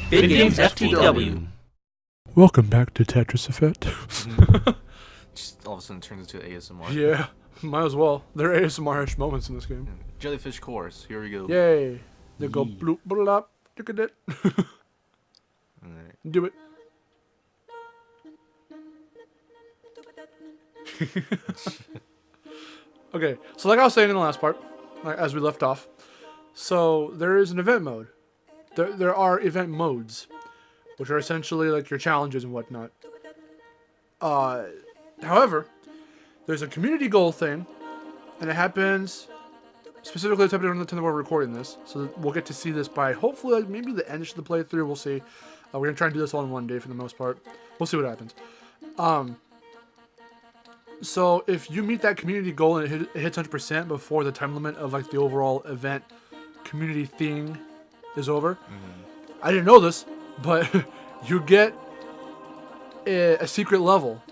VidGamesFTW. Welcome back to Tetris Effect. Just all of a sudden turns into ASMR. Yeah, might as well. There are ASMR-ish moments in this game. Jellyfish course. Here we go. Yay. They go bloop, bloop, look at it. Alright. Do it. Okay, so like I was saying in the last part, like as we left off, so there is an event mode. There are event modes, which are essentially like your challenges and whatnot. However, there's a community goal thing, and it happens specifically around the time that we're recording this. So we'll get to see this by hopefully like maybe the end of the playthrough. We'll see. We're gonna try and do this all in one day for the most part. We'll see what happens. So if you meet that community goal and it hits 100% before the time limit of like the overall event community thing is over, I didn't know this, but you get a secret level,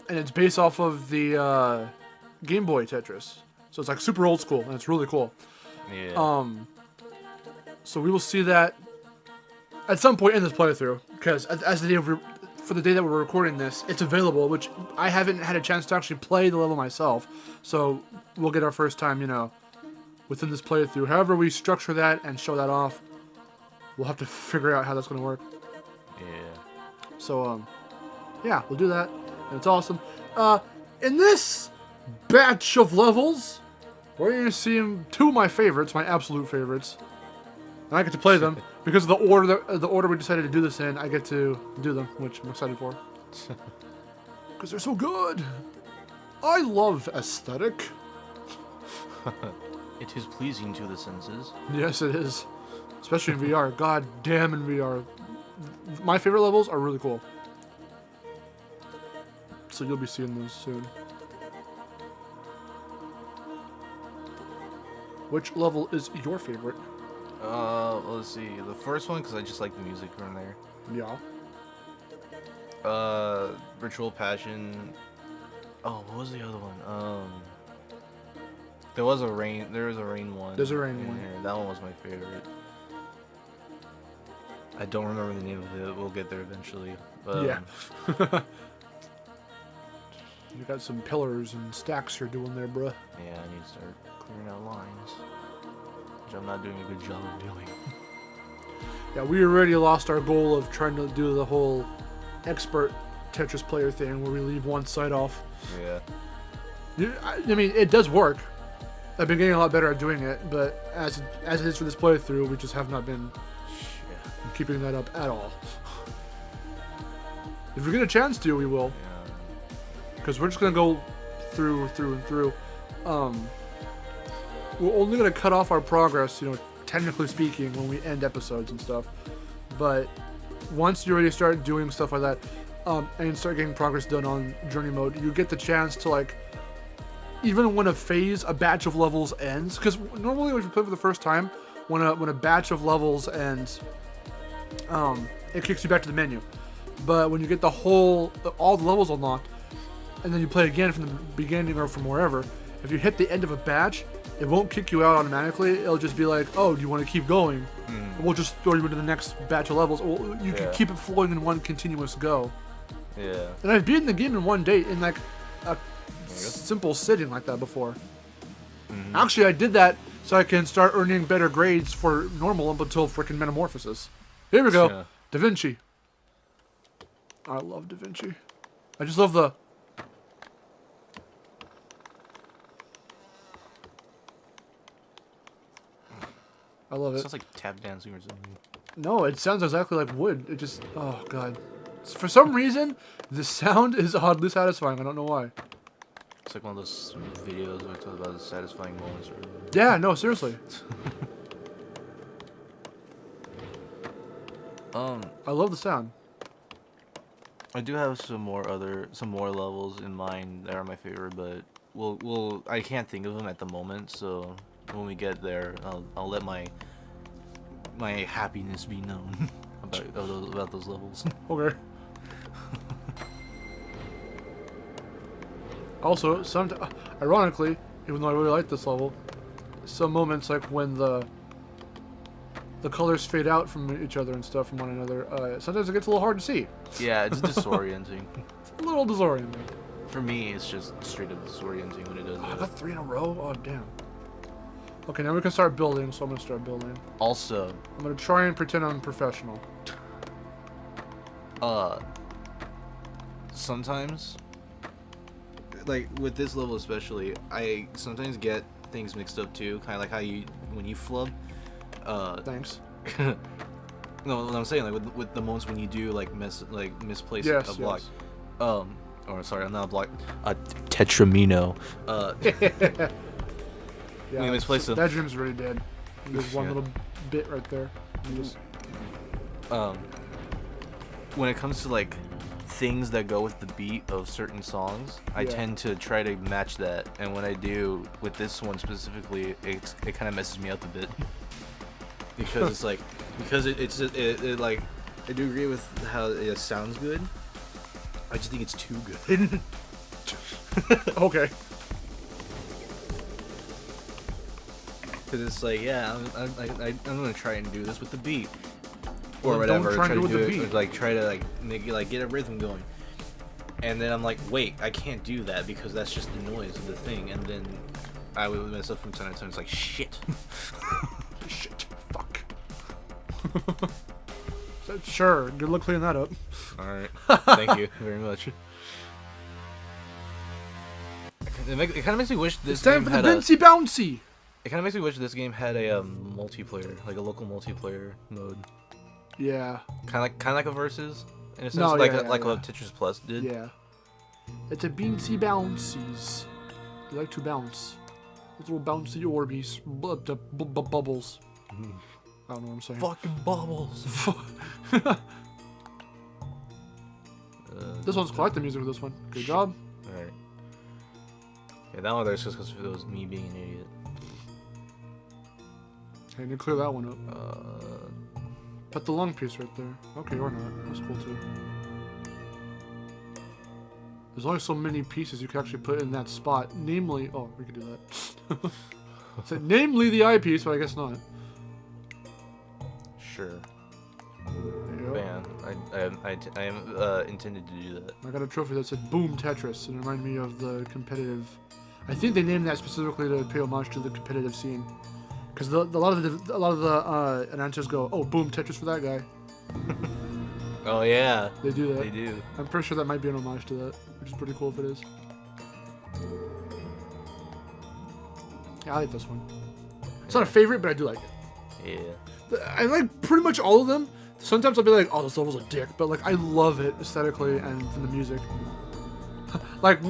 and it's based off of the Game Boy Tetris. So it's like super old school, and it's really cool. Yeah. So we will see that at some point in this playthrough, because as the day for the day that we're recording this, it's available, which I haven't had a chance to actually play the level myself. So we'll get our first time, you know, within this playthrough. However we structure that and show that off, we'll have to figure out how that's going to work. Yeah. So, yeah, we'll do that, and it's awesome. In this batch of levels, we're going to see two of my favorites, my absolute favorites. And I get to play them because of the order we decided to do this in. I get to do them, which I'm excited for. Because they're so good. I love aesthetic. It is pleasing to the senses. Yes, it is. Especially in VR. God damn, in VR. My favorite levels are really cool. So you'll be seeing those soon. Which level is your favorite? Let's see. The first one, because I just like the music from there. Yeah. Ritual Passion. Oh, what was the other one? There was a rain one. There's a rain one. Here. That one was my favorite. I don't remember the name of it. We'll get there eventually. But, yeah. You got some pillars and stacks you're doing there, bruh. Yeah, I need to start clearing out lines, which I'm not doing a good job of doing. Yeah, we already lost our goal of trying to do the whole expert Tetris player thing where we leave one side off. Yeah. I mean, it does work. I've been getting a lot better at doing it, but as it is for this playthrough, we just have not been keeping that up at all. If we get a chance to, we will. Because we're just going to go through and through. We're only going to cut off our progress, you know, technically speaking, when we end episodes and stuff. But once you already start doing stuff like that, and start getting progress done on journey mode, you get the chance to, like, even when a batch of levels ends, because normally when you play for the first time, when a batch of levels ends, it kicks you back to the menu. But when you get all the levels unlocked, and then you play again from the beginning or from wherever, if you hit the end of a batch, it won't kick you out automatically. It'll just be like, oh, do you want to keep going? We'll just throw you into the next batch of levels. Or you can keep it flowing in one continuous go. Yeah. And I've beaten the game in one day in like a simple sitting like that before. Actually, I did that so I can start earning better grades for normal up until freaking Metamorphosis. Here we go. Yeah. Da Vinci. I love Da Vinci. I just love the... I love it. Sounds like tap dancing or something. No, it sounds exactly like wood. It just... Oh, God. For some reason, the sound is oddly satisfying. I don't know why. It's like one of those videos where I talk about the satisfying moments. Yeah, no, seriously. I love the sound. I do have some more levels in mind that are my favorite, but I can't think of them at the moment. So when we get there, I'll let my happiness be known about those levels. Okay. Also, ironically, even though I really like this level, some moments like when the the colors fade out from each other and stuff from one another. Sometimes it gets a little hard to see. Yeah, it's disorienting. It's a little disorienting. For me, it's just straight up disorienting when it does I that. got 3 in a row? Oh, damn. Okay, now we can start building, so I'm going to start building. Also, I'm going to try and pretend I'm professional. Sometimes, like with this level especially, I sometimes get things mixed up too, kind of like how when you flub. Thanks. No, what I'm saying, like with the moments when you do misplace Yes, a block. yes. Or sorry, I'm not a block. Tetramino. Yeah, we misplaced them. Bedroom's really dead. There's one Yeah. little bit right there. Just... When it comes to like things that go with the beat of certain songs, I Yeah. tend to try to match that, and when I do with this one specifically, it kind of messes me up a bit because it's like it like I do agree with how it sounds good. I just think it's too good. Okay. Because it's like, yeah, I'm gonna try and do this with the beat or Well, whatever. don't try and do it with the it, beat. like try to like make it like get a rhythm going. And then I'm like, wait, I can't do that because that's just the noise of the thing. And then I would mess up from time to time. It's like, shit. Shit. Fuck. Sure. Good luck cleaning that up. All right. Thank you very much. It kind of makes me wish this It's time game for the had Bouncy Bouncy. It kind of makes me wish this game had a multiplayer, like a local multiplayer mode. Yeah. Kind of like a versus, in a sense, No, like yeah, like yeah. what Tetris Plus did. Yeah. It's a Beansy Bouncies. They like to bounce. Those little bouncy Orbeez. Bubbles. I don't know what I'm saying. Fucking bubbles. This one's cool. I like the music of this one. Good job. Alright. Yeah, that one there's just because it was me being an idiot. Okay, you clear that one up. Put the lung piece right there. Okay, or not. That's cool too. There's only so many pieces you can actually put in that spot. Namely, oh, we could do that. So, namely the eyepiece, but I guess not. Sure. There you go. Man, I am intended to do that. I got a trophy that said "Boom Tetris" and it reminded me of the competitive. I think they named that specifically to pay homage to the competitive scene, because a lot of the announcers go, "Oh, Boom Tetris for that guy." Oh yeah. They do that. They do. I'm pretty sure that might be an homage to that, which is pretty cool if it is. Yeah, I like this one. It's not a favorite, but I do like it. Yeah. I like pretty much all of them. Sometimes I'll be like, oh, this level's a dick, but like I love it aesthetically and the music. Like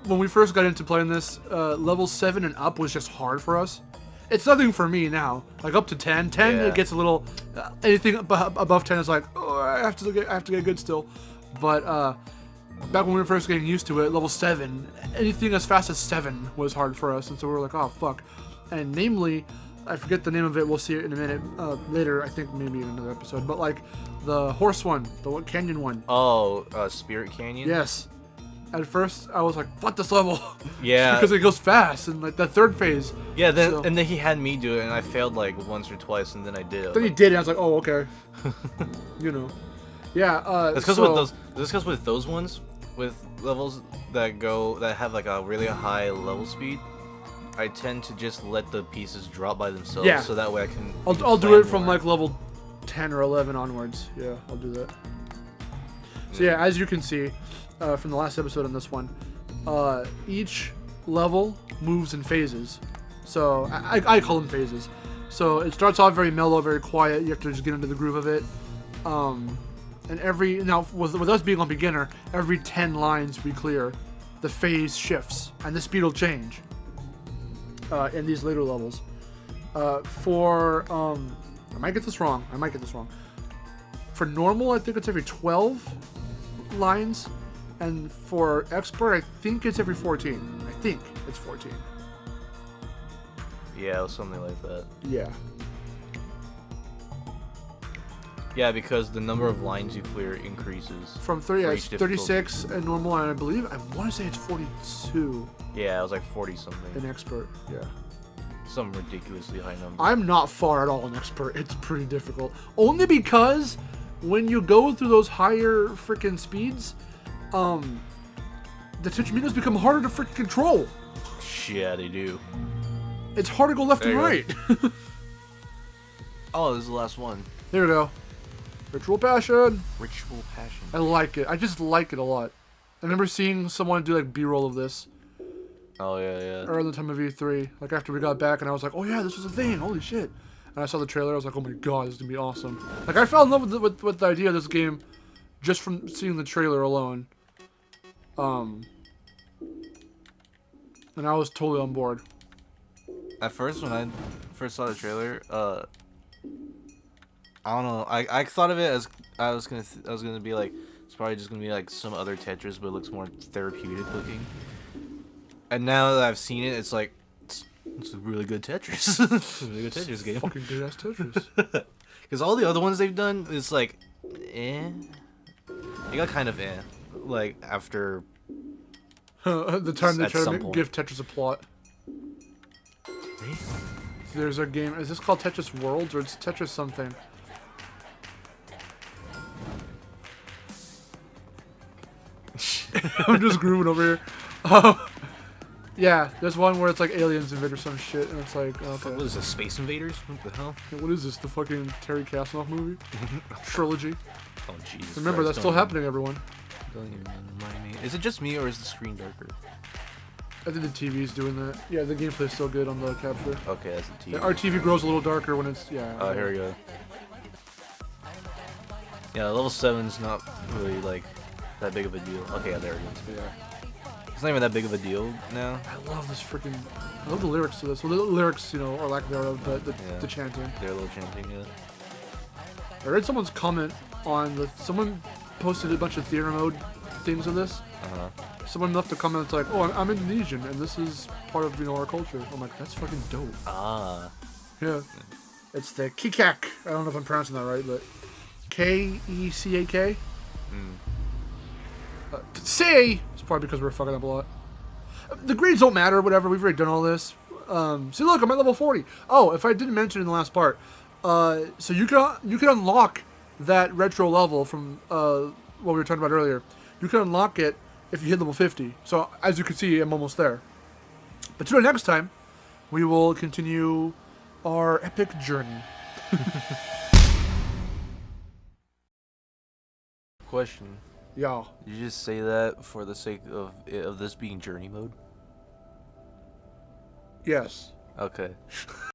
when we first got into playing this, level 7 and up was just hard for us. It's nothing for me now. Like up to 10, Yeah. it gets a little. Anything above 10 is like, oh, I have to get good still. But back when we were first getting used to it, level 7, anything as fast as 7 was hard for us, and so we were like, oh fuck. And namely, I forget the name of it. We'll see it in a minute later. I think maybe in another episode. But like the horse one, the canyon one. Oh, Spirit Canyon. Yes. At first, I was like, "Fuck this level." Yeah. Because it goes fast, and like that third phase. Yeah. Then So- and then he had me do it, and I failed like once or twice, and then I did it. Then he did it. I was like, "Oh, okay." You know. Yeah. That's because so, with those. That's because with those ones, with levels that have like a really high level speed, I tend to just let the pieces drop by themselves. Yeah. So that way I can. I'll do plan it from more. like level 10 or 11 onwards. Yeah, I'll do that. So yeah, as you can see from the last episode on this one, each level moves in phases. So I call them phases. So it starts off very mellow, very quiet. You have to just get into the groove of it. And with us being on beginner, every 10 lines we clear, the phase shifts and the speed will change in these later levels. I might get this wrong. For normal, I think it's every 12 lines, and for expert, I think it's every 14. I think it's 14. Yeah, it was something like that. Yeah. Yeah, because the number of lines you clear increases. From 30, for it's each difficulty. 36 and normal, and I want to say it's 42 Yeah, it was like 40 something. in expert. Yeah. some ridiculously high number. I'm not far at all an expert. It's pretty difficult. Only because when you go through those higher freaking speeds, the Tetris become harder to freaking control. Yeah, they do. It's hard to go left and right. Oh, this is the last one. There we go. Ritual Passion. Ritual Passion. I like it. I just like it a lot. I remember seeing someone do like B-roll of this. Oh, yeah. Around the time of E3. Like after we got back and I was like, oh yeah, this was a thing. Holy shit. And I saw the trailer. I was like, oh my god, this is going to be awesome. Like I fell in love with the idea of this game just from seeing the trailer alone. And I was totally on board. At first, when I first saw the trailer, I don't know. I thought of it as I was gonna be like, it's probably just gonna be like some other Tetris, but it looks more therapeutic looking. And now that I've seen it, it's like it's a really good Tetris. It's a really good Tetris game. Fucking good ass Tetris. Because all the other ones they've done is like, eh. They got kind of eh. Like after the time they at try to some point. give Tetris a plot. There's a game. Is this called Tetris Worlds or it's Tetris something? I'm just grooving over here. Yeah, there's one where it's like aliens invade or some shit, and it's like, okay. What is this, Space Invaders? What the hell? What is this? The fucking Terry Kasanoff movie trilogy? Oh Jesus! Remember, that's still happening, everyone. Don't even remind me. Is it just me or is the screen darker? I think the TV's doing that. Yeah, the gameplay's still good on the capture. Okay, that's the TV. Yeah, our TV grows a little darker when it's Oh, here we go. Yeah, level 7's not really like that big of a deal. Okay, yeah, there it is. Yeah. It's not even that big of a deal now. I love this freaking. I love the lyrics to this. Well, the lyrics, you know, or lack thereof, but the chanting. They're a little chanting, yeah. I read someone's comment on the. Someone posted a bunch of theater mode things of this. Someone left a comment that's like, "Oh, I'm Indonesian, and this is part of our culture." I'm like, "That's fucking dope." Ah. Yeah. It's the Kikak. I don't know if I'm pronouncing that right, but Kecak. Say it's probably because we're fucking up a lot. The grades don't matter. Whatever. We've already done all this. See, look, I'm at level 40. Oh, if I didn't mention in the last part, so you can unlock that retro level from what we were talking about earlier. You can unlock it if you hit level 50. So as you can see, I'm almost there. But till next time, we will continue our epic journey. Question. Yeah. Did you just say that for the sake of this being journey mode? Yes. Okay.